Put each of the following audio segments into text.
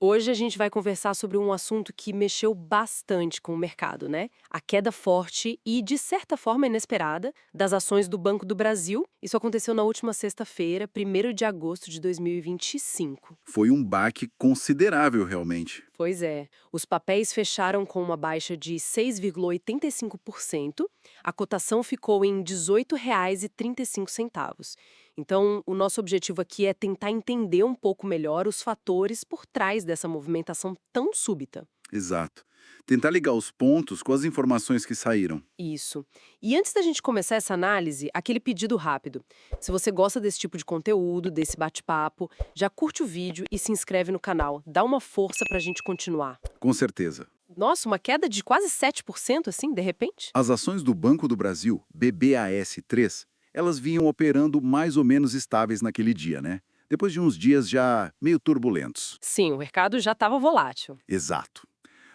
Hoje a gente vai conversar sobre um assunto que mexeu bastante com o mercado, né? A queda forte e, de certa forma, inesperada das ações do Banco do Brasil. Isso aconteceu na última sexta-feira, 1º de agosto de 2025. Foi um baque considerável, realmente. Pois é, os papéis fecharam com uma baixa de 6,85%, a cotação ficou em R$ 18,35. Então, o nosso objetivo aqui é tentar entender um pouco melhor os fatores por trás dessa movimentação tão súbita. Exato. Tentar ligar os pontos com as informações que saíram. Isso. E antes da gente começar essa análise, aquele pedido rápido. Se você gosta desse tipo de conteúdo, desse bate-papo, já curte o vídeo e se inscreve no canal. Dá uma força pra gente continuar. Com certeza. Nossa, uma queda de quase 7%, assim, de repente? As ações do Banco do Brasil, BBAS3, elas vinham operando mais ou menos estáveis naquele dia, né? Depois de uns dias já meio turbulentos. Sim, o mercado já estava volátil. Exato.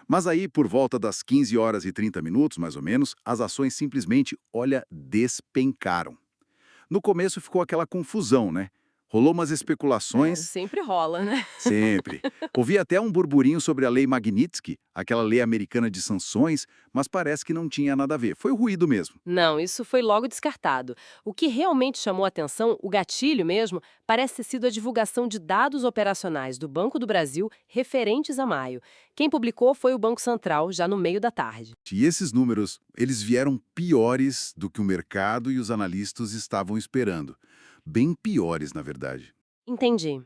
Mas aí, por volta das 15 horas e 30 minutos, mais ou menos, as ações simplesmente, olha, despencaram. No começo ficou aquela confusão, né? Rolou umas É, especulações. sempre rola, né? Sempre. Ouvi até um burburinho sobre a lei Magnitsky, aquela lei americana de sanções, mas parece que não tinha nada a ver. Foi ruído mesmo. Não, isso foi logo descartado. O que realmente chamou a atenção, o gatilho mesmo, parece ter sido a divulgação de dados operacionais do Banco do Brasil referentes a maio. Quem publicou foi o Banco Central, já no meio da tarde. E esses números, eles vieram piores do que o mercado e os analistas estavam esperando. Bem piores, na verdade. Entendi.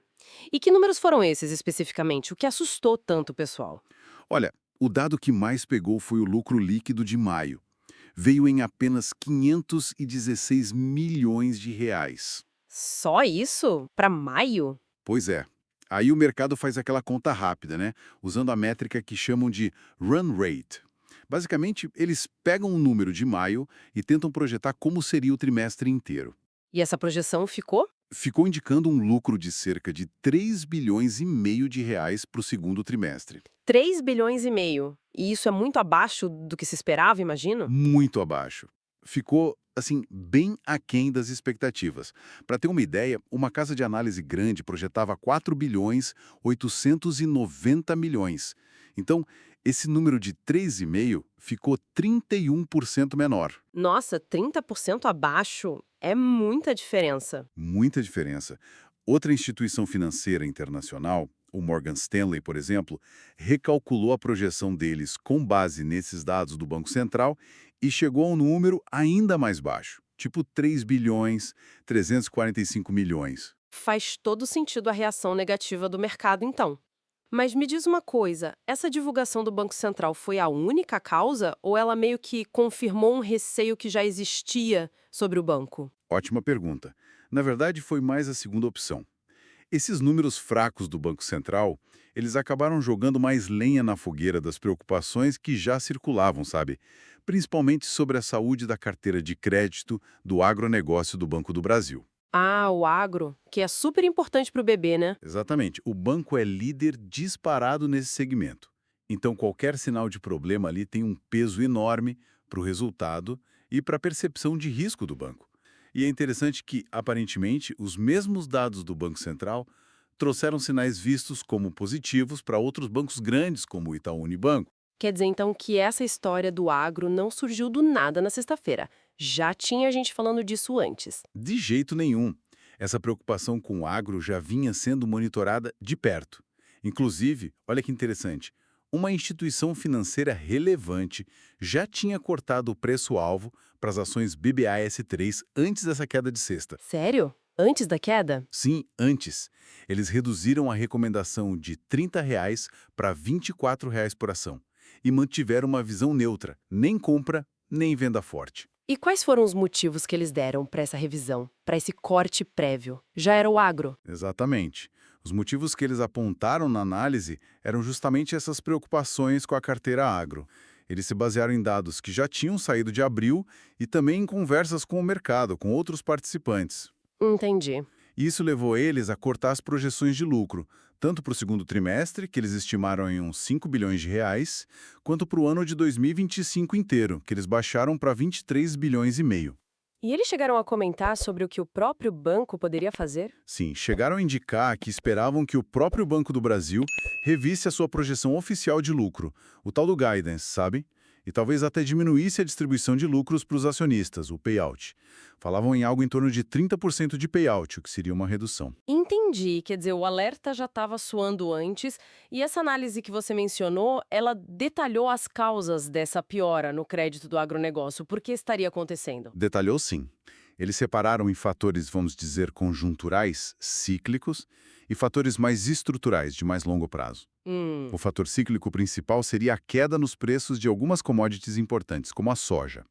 E que números foram esses especificamente? O que assustou tanto o pessoal? Olha, o dado que mais pegou foi o lucro líquido de maio. Veio em apenas 516 milhões de reais. Só isso? Para maio? Pois é. Aí o mercado faz aquela conta rápida, né? Usando a métrica que chamam de run rate. Basicamente, eles pegam o número de maio e tentam projetar como seria o trimestre inteiro. E essa projeção ficou? Ficou indicando um lucro de cerca de 3,5 bilhões de reais para o segundo trimestre. 3,5 bilhões. E isso é muito abaixo do que se esperava, imagino? Muito abaixo. Ficou, assim, bem aquém das expectativas. Para ter uma ideia, uma casa de análise grande projetava 4,890 bilhões. Então, esse número de 3,5 ficou 31% menor. Nossa, 30% abaixo é muita diferença. Muita diferença. Outra instituição financeira internacional, o Morgan Stanley, por exemplo, recalculou a projeção deles com base nesses dados do Banco Central e chegou a um número ainda mais baixo, tipo 3 bilhões 345 milhões. Faz todo sentido a reação negativa do mercado, então. Mas me diz uma coisa, essa divulgação do Banco Central foi a única causa ou ela meio que confirmou um receio que já existia sobre o banco? Ótima pergunta. Na verdade, foi mais a segunda opção. Esses números fracos do Banco Central, eles acabaram jogando mais lenha na fogueira das preocupações que já circulavam, sabe? Principalmente sobre a saúde da carteira de crédito do agronegócio do Banco do Brasil. Ah, o agro, que é super importante para o bebê, né? Exatamente. O banco é líder disparado nesse segmento. Então, qualquer sinal de problema ali tem um peso enorme para o resultado e para a percepção de risco do banco. E é interessante que, aparentemente, os mesmos dados do Banco Central trouxeram sinais vistos como positivos para outros bancos grandes, como o Itaú Unibanco. Quer dizer então que essa história do agro não surgiu do nada na sexta-feira. Já tinha gente falando disso antes. De jeito nenhum. Essa preocupação com o agro já vinha sendo monitorada de perto. Inclusive, olha que interessante, uma instituição financeira relevante já tinha cortado o preço-alvo para as ações BBAS3 antes dessa queda de sexta. Sério? Antes da queda? Sim, antes. Eles reduziram a recomendação de R$ 30 para R$ 24 por ação e mantiveram uma visão neutra, nem compra, nem venda forte. E quais foram os motivos que eles deram para essa revisão, para esse corte prévio? Já era o agro? Exatamente. Os motivos que eles apontaram na análise eram justamente essas preocupações com a carteira agro. Eles se basearam em dados que já tinham saído de abril e também em conversas com o mercado, com outros participantes. Entendi. E isso levou eles a cortar as projeções de lucro, tanto para o segundo trimestre, que eles estimaram em uns 5 bilhões de reais, quanto para o ano de 2025 inteiro, que eles baixaram para 23 bilhões e meio. E eles chegaram a comentar sobre o que o próprio banco poderia fazer? Sim, chegaram a indicar que esperavam que o próprio Banco do Brasil revisse a sua projeção oficial de lucro, o tal do guidance, sabe? E talvez até diminuísse a distribuição de lucros para os acionistas, o payout. Falavam em algo em torno de 30% de payout, o que seria uma redução. Entendi, quer dizer, o alerta já estava soando antes, e essa análise que você mencionou, ela detalhou as causas dessa piora no crédito do agronegócio. Por que estaria acontecendo? Detalhou sim. Eles separaram em fatores, vamos dizer, conjunturais, cíclicos, e fatores mais estruturais, de mais longo prazo. O fator cíclico principal seria a queda nos preços de algumas commodities importantes, como a soja.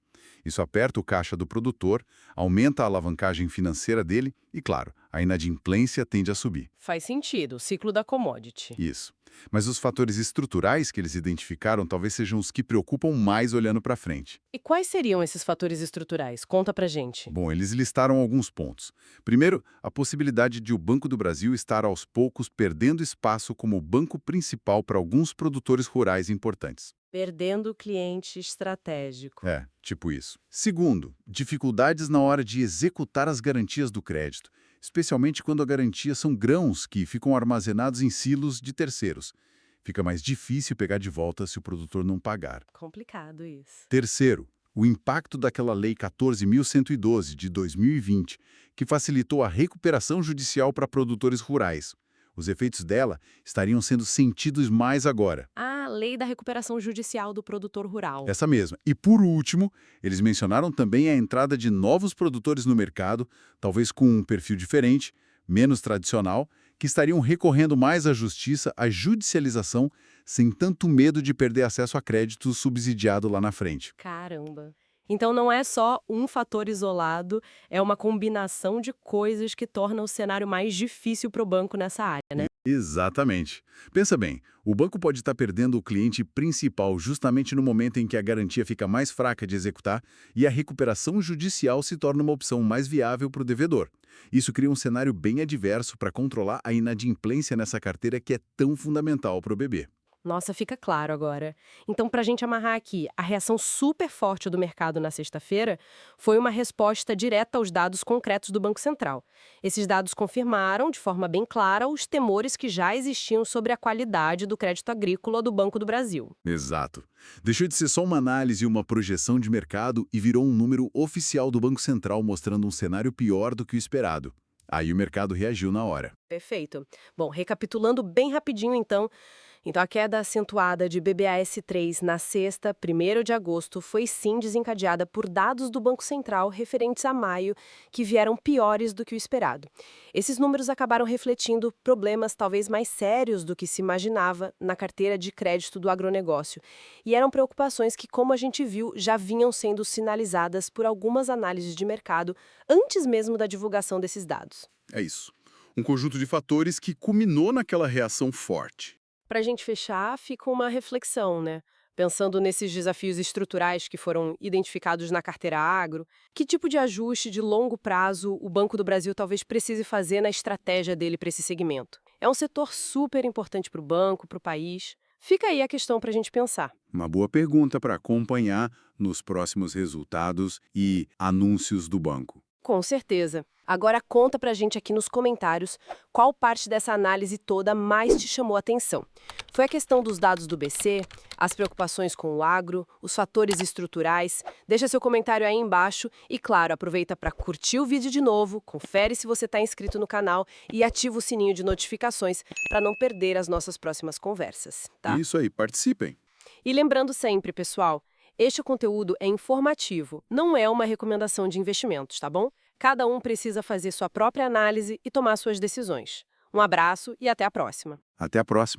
Isso aperta o caixa do produtor, aumenta a alavancagem financeira dele e, claro, a inadimplência tende a subir. Faz sentido, o ciclo da commodity. Isso. Mas os fatores estruturais que eles identificaram talvez sejam os que preocupam mais olhando para frente. E quais seriam esses fatores estruturais? Conta pra gente. Bom, eles listaram alguns pontos. Primeiro, a possibilidade de o Banco do Brasil estar aos poucos perdendo espaço como banco principal para alguns produtores rurais importantes. Perdendo o cliente estratégico. É, tipo isso. Segundo, dificuldades na hora de executar as garantias do crédito, especialmente quando a garantia são grãos que ficam armazenados em silos de terceiros. Fica mais difícil pegar de volta se o produtor não pagar. Complicado isso. Terceiro, o impacto daquela Lei 14.112 de 2020, que facilitou a recuperação judicial para produtores rurais. Os efeitos dela estariam sendo sentidos mais agora. A lei da recuperação judicial do produtor rural. Essa mesma. E por último, eles mencionaram também a entrada de novos produtores no mercado, talvez com um perfil diferente, menos tradicional, que estariam recorrendo mais à justiça, à judicialização, sem tanto medo de perder acesso a crédito subsidiado lá na frente. Caramba. Então não é só um fator isolado, é uma combinação de coisas que torna o cenário mais difícil para o banco nessa área, né? Exatamente. Pensa bem, o banco pode estar perdendo o cliente principal justamente no momento em que a garantia fica mais fraca de executar e a recuperação judicial se torna uma opção mais viável para o devedor. Isso cria um cenário bem adverso para controlar a inadimplência nessa carteira que é tão fundamental para o bebê. Nossa, fica claro agora. Então, para a gente amarrar aqui, a reação super forte do mercado na sexta-feira foi uma resposta direta aos dados concretos do Banco Central. Esses dados confirmaram, de forma bem clara, os temores que já existiam sobre a qualidade do crédito agrícola do Banco do Brasil. Exato. Deixou de ser só uma análise e uma projeção de mercado e virou um número oficial do Banco Central mostrando um cenário pior do que o esperado. Aí o mercado reagiu na hora. Perfeito. Bom, recapitulando bem rapidinho, então a queda acentuada de BBAS3 na sexta, 1º de agosto, foi sim desencadeada por dados do Banco Central referentes a maio, que vieram piores do que o esperado. Esses números acabaram refletindo problemas talvez mais sérios do que se imaginava na carteira de crédito do agronegócio. E eram preocupações que, como a gente viu, já vinham sendo sinalizadas por algumas análises de mercado antes mesmo da divulgação desses dados. É isso. Um conjunto de fatores que culminou naquela reação forte. Para a gente fechar, fica uma reflexão, né? Pensando nesses desafios estruturais que foram identificados na carteira agro, que tipo de ajuste de longo prazo o Banco do Brasil talvez precise fazer na estratégia dele para esse segmento? É um setor super importante para o banco, para o país. Fica aí a questão para a gente pensar. Uma boa pergunta para acompanhar nos próximos resultados e anúncios do banco. Com certeza. Agora conta pra gente aqui nos comentários qual parte dessa análise toda mais te chamou a atenção. Foi a questão dos dados do BC, as preocupações com o agro, os fatores estruturais? Deixa seu comentário aí embaixo e, claro, aproveita para curtir o vídeo de novo, confere se você está inscrito no canal e ativa o sininho de notificações para não perder as nossas próximas conversas, tá? Isso aí, participem. E lembrando sempre, pessoal, este conteúdo é informativo, não é uma recomendação de investimentos, tá bom? Cada um precisa fazer sua própria análise e tomar suas decisões. Um abraço e até a próxima. Até a próxima.